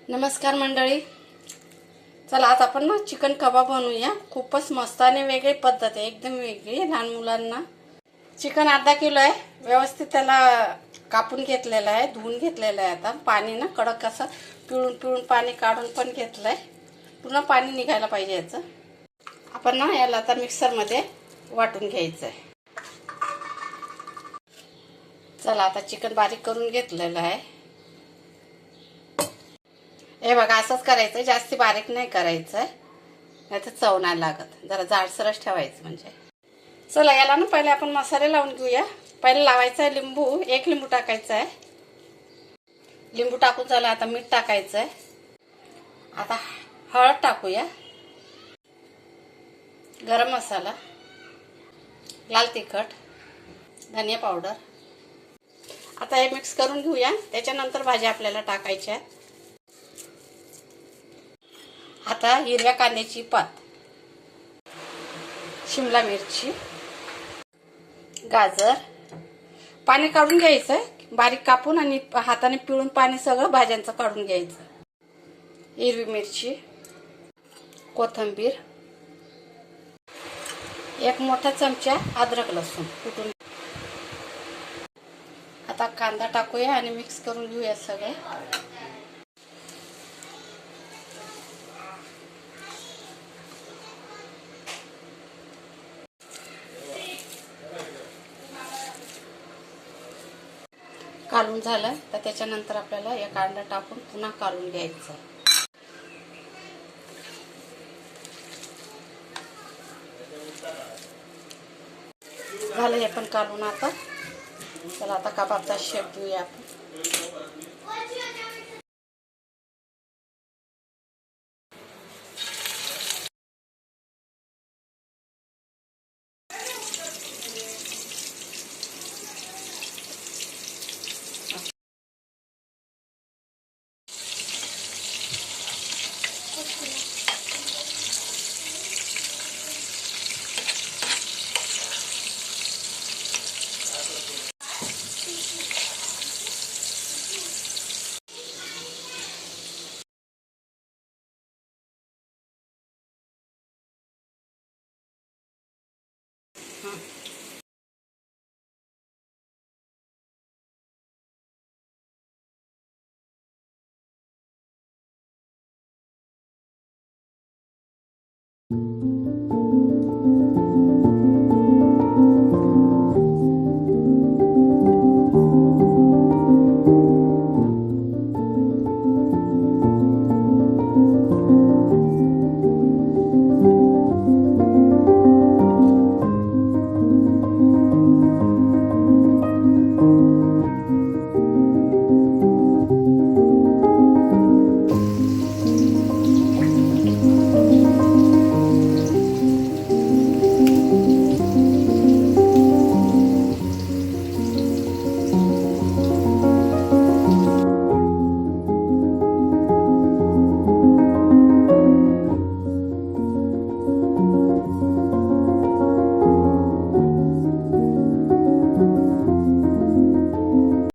नमस्कार मंडळी. चला आज आपण ना चिकन कबाब बनवूया. खूपच मस्त आणि वेगळी पद्धत आहे, एकदम वेगळी. लहान मुलांना चिकन अर्धा किलो आहे. व्यवस्थित त्याला कापून घेतलेलं आहे, धुवून घेतलेलं आहे. आता पाणी ना कडक असं पिळून पिळून पाणी काढून पण घेतलं आहे. पूर्ण पाणी निघायला पाहिजे याचं. आपण ना याला आता मिक्सरमध्ये वाटून घ्यायचं आहे. चला आता चिकन बारीक करून घेतलेलं आहे. हे बघा असंच करायचं, जास्ती बारीक नाही करायचं, नाही तर चव नाही लागत. जरा जाडसरच ठेवायचं म्हणजे. चला याला ना पहिले आपण मसाले लावून घेऊया. पहिले लावायचा आहे लिंबू, 1 लिंबू टाकायचा आहे. लिंबू टाकून झालं, आता मीठ टाकायचं आहे. आता हळद टाकूया, गरम मसाला, लाल तिखट, धनिया पावडर. आता हे मिक्स करून घेऊया. त्याच्यानंतर भाज्या आपल्याला टाकायच्या. आता हिरव्या कांद्याची पात, शिमला मिरची, गाजर, पाणी काढून घ्यायचं बारीक कापून आणि हाताने पिळून पाणी सगळं भाज्यांचं काढून घ्यायचं. हिरवी मिरची, कोथिंबीर, 1 मोठा चमचा अद्रक लसूण कुटून. आता कांदा टाकूया आणि मिक्स करून घेऊया सगळं. काढून झालं तर त्याच्यानंतर आपल्याला एक कांदा टाकून पुन्हा काढून घ्यायचं. झालं हे पण काढून. आता चला आता कबाबचा शेप देऊया आपण.